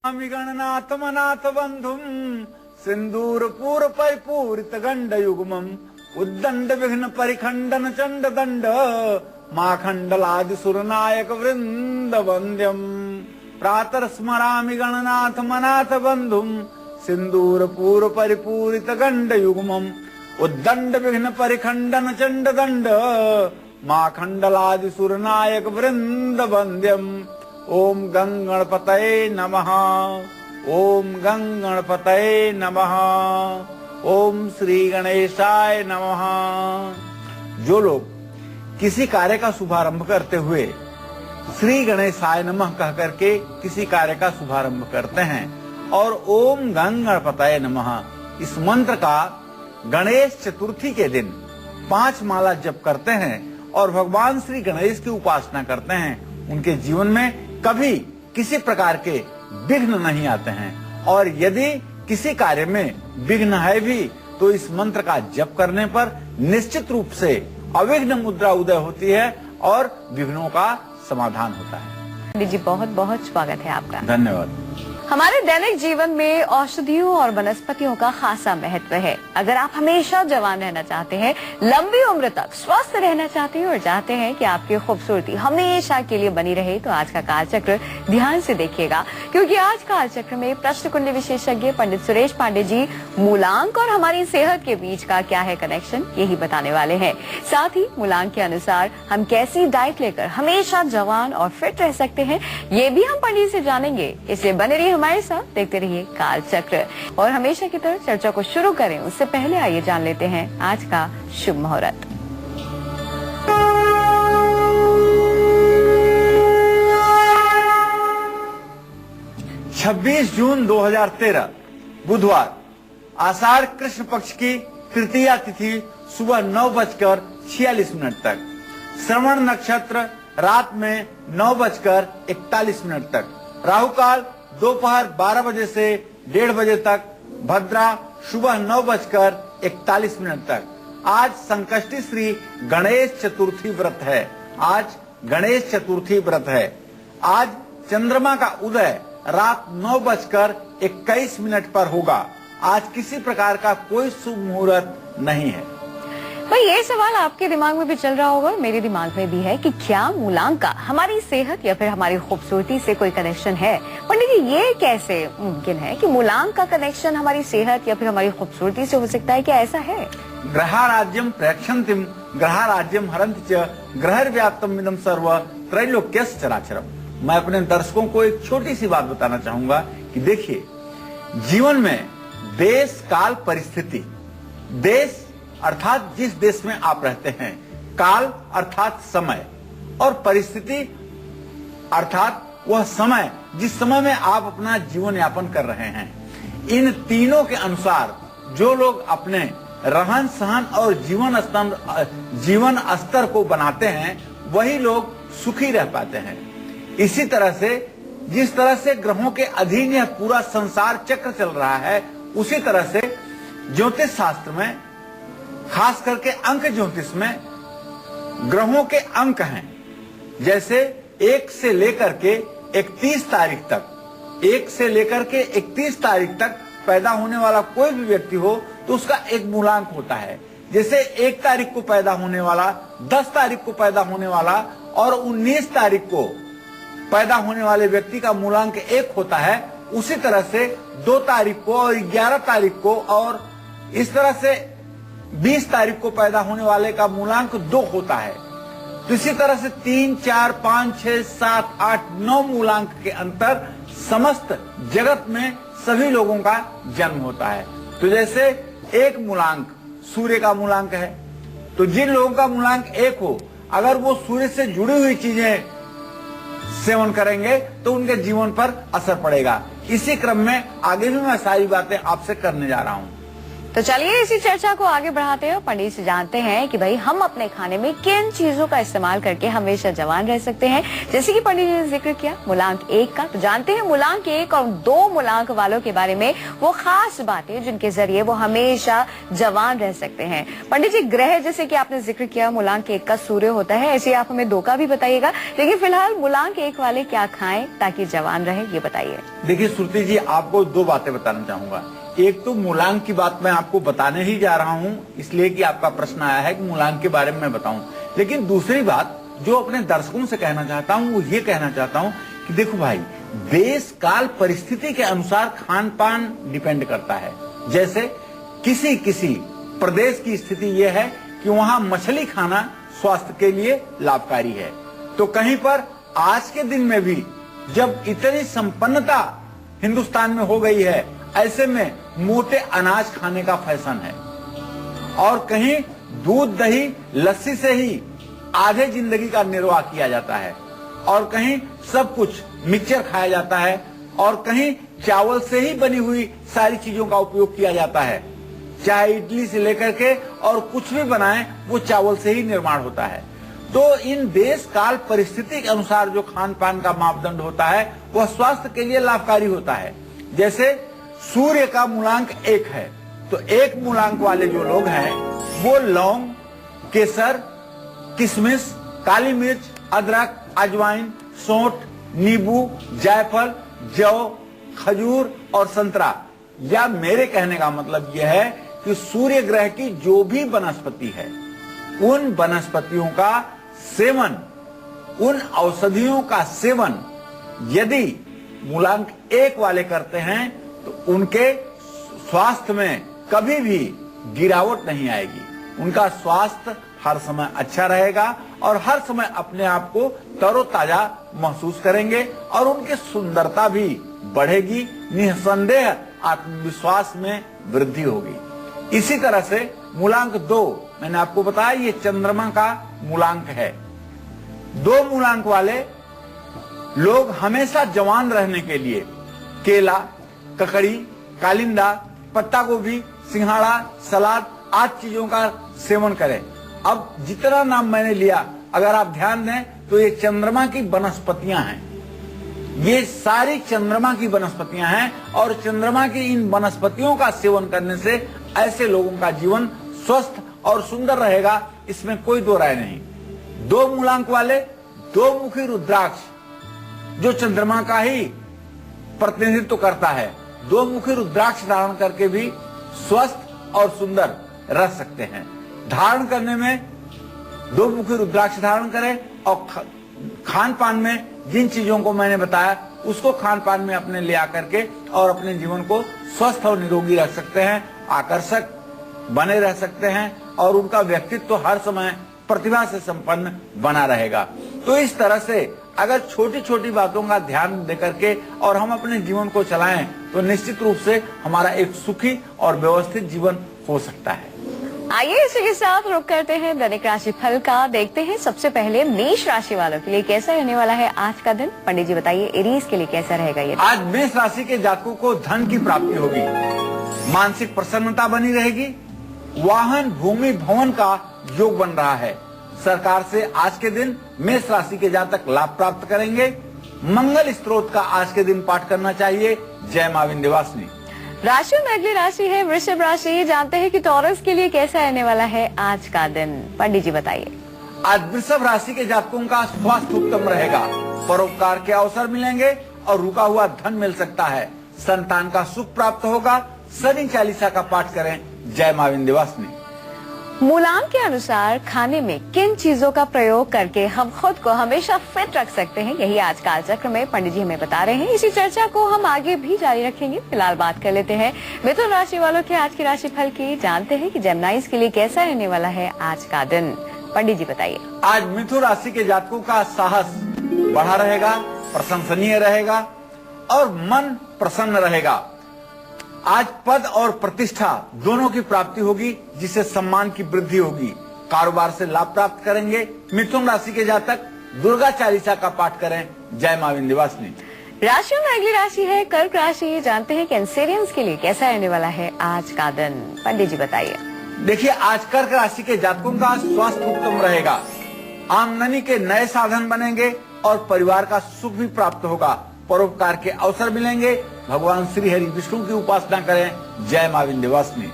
स्वामी Gananath manat बंधुम सिंदूर पूर परिपूरित गंड युग्मम उद्दंड विघ्न परिखंडन चंड दंड माखंडलादि सुरनायक वृंद वंद्यम प्रातः स्मरामि गणनाथ मनाथ बंधुम सिंदूर पूर परिपूरित गंड युग्मम उद्दंड विघ्न परिखंडन चंड दंड माखंडलादि सुरनायक वृंद वंद्यम। ओम गंगणपतये नमः। ओम गंगणपतये नमः। ओम श्री गणेशाय नमः। जो लोग किसी कार्य का शुभारंभ करते हुए श्री गणेशाय नमः कह करके किसी कार्य का शुभारंभ करते हैं और ओम गंगणपतये नमः इस मंत्र का गणेश चतुर्थी के दिन 5 माला जप करते हैं और भगवान श्री गणेश की उपासना करते हैं, उनके जीवन में कभी किसी प्रकार के विघ्न नहीं आते हैं। और यदि किसी कार्य में विघ्न है भी तो इस मंत्र का जप करने पर निश्चित रूप से अविघ्न मुद्रा उदय होती है और विघ्नों का समाधान होता है। पंडित जी बहुत बहुत स्वागत है आपका। धन्यवाद। हमारे दैनिक जीवन में औषधियों और वनस्पतियों का खासा महत्व है। अगर आप हमेशा जवान रहना चाहते हैं, लंबी उम्र तक स्वस्थ रहना चाहते हैं और चाहते हैं कि आपकी खूबसूरती हमेशा के लिए बनी रहे, तो आज का कालचक्र ध्यान से देखिएगा, क्योंकि आज कालचक्र में प्रश्न कुंडली विशेषज्ञ पंडित सुरेश पांडे जी मूलांक और हमारी सेहत के बीच का क्या है कनेक्शन, यही बताने वाले हैं। साथ ही मूलांक के अनुसार हम कैसी डाइट लेकर हमेशा जवान और फिट रह सकते हैं, ये भी हम पंडित से जानेंगे। इसलिए बने रहिए हमारे साथ, देखते रहिए कालचक्र। और हमेशा की तरह चर्चा को शुरू करें उससे पहले आइए जान लेते हैं आज का शुभ मुहूर्त। छब्बीस जून 2013 बुधवार, आषाढ़ कृष्ण पक्ष की तृतीया तिथि सुबह 9:46 तक, श्रवण नक्षत्र रात में 9:41 तक, राहु काल दोपहर 12 बजे से 1:30 बजे तक, भद्रा सुबह 9:41 तक। आज संकष्टी श्री गणेश चतुर्थी व्रत है। आज गणेश चतुर्थी व्रत है। आज चंद्रमा का उदय रात 9:21 पर होगा। आज किसी प्रकार का कोई शुभ मुहूर्त नहीं है। भाई ये सवाल आपके दिमाग में भी चल रहा होगा, मेरे दिमाग में भी है कि क्या मूलांक का हमारी सेहत या फिर हमारी खूबसूरती से कोई कनेक्शन है। पंडित जी ये कैसे मुमकिन है कि मूलांक का कनेक्शन हमारी सेहत या फिर हमारी खूबसूरती से हो सकता है, क्या ऐसा है? ग्रहाराज्यम प्रेक्षन्तिम ग्रहाराज्यम हरन्ति च ग्रहव्याप्तम इदं सर्व त्रैलोक्यस्य चराचरम्। मैं अपने दर्शकों को एक छोटी सी बात बताना चाहूंगा कि देखिए, जीवन में देश काल परिस्थिति, देश अर्थात जिस देश में आप रहते हैं, काल अर्थात समय, और परिस्थिति अर्थात वह समय जिस समय में आप अपना जीवन यापन कर रहे हैं, इन तीनों के अनुसार जो लोग अपने रहन सहन और जीवन स्तर को बनाते हैं वही लोग सुखी रह पाते हैं। इसी तरह से जिस तरह से ग्रहों के अधीन यह पूरा संसार चक्र चल रहा है, उसी तरह से ज्योतिष शास्त्र में, खास करके अंक ज्योतिष में ग्रहों के अंक हैं। जैसे 1 से लेकर के 31 तारीख तक, 1 से लेकर के 31 तारीख तक पैदा होने वाला कोई भी व्यक्ति हो तो उसका एक मूलांक होता है। जैसे 1 तारीख को पैदा होने वाला, 10 तारीख को पैदा होने वाला और 19 तारीख को पैदा होने वाले व्यक्ति का मूलांक 1 होता है। उसी तरह से 2 तारीख को और 11 तारीख को और इस तरह से 20 तारीख को पैदा होने वाले का मूलांक 2 होता है। तो इसी तरह से 3, 4, 5, 6, 7, 8, 9 मूलांक के अंतर समस्त जगत में सभी लोगों का जन्म होता है। तो जैसे एक मूलांक सूर्य का मूलांक है, तो जिन लोगों का मूलांक 1 हो, अगर वो सूर्य से जुड़ी हुई चीजें सेवन करेंगे तो उनके जीवन पर असर पड़ेगा। इसी क्रम में आगे भी मैं सारी बातें आपसे करने जा रहा हूं। तो चलिए इसी चर्चा को आगे बढ़ाते हैं और पंडित से जानते हैं कि भाई हम अपने खाने में किन चीजों का इस्तेमाल करके हमेशा जवान रह सकते हैं। जैसे कि पंडित जी ने जिक्र किया मूलांक 1 का, तो जानते हैं मूलांक 1 और 2 मूलांक वालों के बारे में वो खास बातें जिनके जरिए वो हमेशा जवान रह सकते हैं। पंडित जी, ग्रह जैसे कि आपने जिक्र किया मूलांक 1 का सूर्य होता है, ऐसे आप हमें 2 का भी बताइएगा, लेकिन फिलहाल मूलांक 1 वाले क्या खाएं ताकि जवान रहे, ये बताइए। देखिए श्रुति जी, आपको 2 बातें बताना चाहूंगा। एक तो मूलांक की बात मैं आपको बताने ही जा रहा हूं, इसलिए कि आपका प्रश्न आया है कि मूलांक के बारे में मैं बताऊं। लेकिन दूसरी बात जो अपने दर्शकों से कहना चाहता हूं वो ये कहना चाहता हूं कि देखो भाई, देश काल परिस्थिति के अनुसार खान पान डिपेंड करता है। जैसे किसी किसी प्रदेश की स्थिति ये है कि वहां मछली खाना स्वास्थ्य के लिए लाभकारी है, तो कहीं पर आज के दिन में भी जब इतनी संपन्नता हिंदुस्तान में हो गई है, ऐसे में मोटे अनाज खाने का फैशन है और कहीं दूध दही लस्सी से ही आधे जिंदगी का निर्वाह किया जाता है और कहीं सब कुछ मिक्सचर खाया जाता है और कहीं चावल से ही बनी हुई सारी चीजों का उपयोग किया जाता है। चाहे इडली से लेकर के और कुछ भी बनाएं वो चावल से ही निर्माण होता है। तो इन देश काल परिस्थिति के अनुसार जो खान पान का मापदंड होता है वह स्वास्थ्य के लिए लाभकारी होता है। जैसे सूर्य का मूलांक 1 है, तो 1 मूलांक वाले जो लोग हैं वो लौंग, केसर, किशमिश, काली मिर्च, अदरक, अजवाइन, सौंठ, नींबू, जायफल, जौ, खजूर और संतरा, या मेरे कहने का मतलब यह है कि सूर्य ग्रह की जो भी वनस्पति है उन वनस्पतियों का सेवन, उन औषधियों का सेवन यदि मूलांक 1 वाले करते हैं तो उनके स्वास्थ्य में कभी भी गिरावट नहीं आएगी। उनका स्वास्थ्य हर समय अच्छा रहेगा और हर समय अपने आप को तरोताजा महसूस करेंगे और उनकी सुंदरता भी बढ़ेगी। निसंदेह आत्मविश्वास में वृद्धि होगी। इसी तरह से मूलांक 2 मैंने आपको बताया ये चंद्रमा का मूलांक है। 2 मूलांक वाले लोग हमेशा जवान रहने के लिए केला, ककड़ी, कालिंदा, पत्ता गोभी, सिंघाड़ा, सलाद आदि चीजों का सेवन करें। अब जितना नाम मैंने लिया अगर आप ध्यान दें तो ये चंद्रमा की वनस्पतियां हैं, ये सारी चंद्रमा की वनस्पतियां हैं और चंद्रमा की इन वनस्पतियों का सेवन करने से ऐसे लोगों का जीवन स्वस्थ और सुंदर रहेगा, इसमें कोई दो राय नहीं। 2 मूलांक वाले 2 मुखी रुद्राक्ष जो चंद्रमा का ही प्रतिनिधित्व करता है, 2 मुखी रुद्राक्ष धारण करके भी स्वस्थ और सुंदर रह सकते हैं। धारण करने में 2 मुखी रुद्राक्ष धारण करें और खान पान में जिन चीजों को मैंने बताया उसको खान पान में अपने ले आकर के और अपने जीवन को स्वस्थ और निरोगी रख सकते हैं, आकर्षक बने रह सकते हैं और उनका व्यक्तित्व तो हर समय प्रतिभा से संपन्न बना रहेगा। तो इस तरह से अगर छोटी छोटी बातों का ध्यान देकर के और हम अपने जीवन को चलाएं तो निश्चित रूप से हमारा एक सुखी और व्यवस्थित जीवन हो सकता है। आइए इसी के साथ रुक करते हैं दैनिक राशि फल का। देखते हैं सबसे पहले मेष राशि वालों के लिए कैसा रहने वाला है आज का दिन। पंडित जी बताइए एरीज के लिए कैसा रहेगा ये? आज मेष राशि के जातकों को धन की प्राप्ति होगी, मानसिक प्रसन्नता बनी रहेगी, वाहन भूमि भवन का योग बन रहा है। सरकार से आज के दिन मेष राशि के जातक लाभ प्राप्त करेंगे। मंगल स्त्रोत का आज के दिन पाठ करना चाहिए। जय मां विंध्यवासिनी। राशि में अगली राशि है वृषभ राशि। जानते हैं कि टॉरस के लिए कैसा रहने वाला है आज का दिन। पंडित जी बताइए। आज वृषभ राशि के जातकों का स्वास्थ्य उत्तम रहेगा, परोपकार के अवसर मिलेंगे और रुका हुआ धन मिल सकता है। संतान का सुख प्राप्त होगा। शनि चालीसा का पाठ करें। जय मां विंध्यवासिनी। मूलांक के अनुसार खाने में किन चीजों का प्रयोग करके हम खुद को हमेशा फिट रख सकते हैं, यही आज काल चक्र में पंडित जी हमें बता रहे हैं। इसी चर्चा को हम आगे भी जारी रखेंगे। फिलहाल बात कर लेते हैं मिथुन राशि वालों के आज की राशि फल की। जानते हैं कि जेमिनाइज के लिए कैसा रहने वाला है आज का दिन। पंडित जी बताइए। आज मिथुन राशि के जातकों का साहस बढ़ा रहेगा, प्रशंसनीय रहेगा और मन प्रसन्न रहेगा। आज पद और प्रतिष्ठा दोनों की प्राप्ति होगी, जिससे सम्मान की वृद्धि होगी। कारोबार से लाभ प्राप्त करेंगे। मिथुन राशि के जातक दुर्गा चालीसा का पाठ करें। जय मां विंध्यवासिनी। राशियों में अगली राशि है कर्क राशि। जानते हैं कैंसेरियंस के लिए कैसा रहने वाला है आज का दिन। पंडित जी बताइए। देखिए, आज कर्क राशि के जातकों का स्वास्थ्य उत्तम रहेगा, आमदनी के नए साधन बनेंगे और परिवार का सुख भी प्राप्त होगा। परोपकार के अवसर मिलेंगे। भगवान श्री हरि विष्णु की उपासना करें। जय मां विंध्यवासिनी।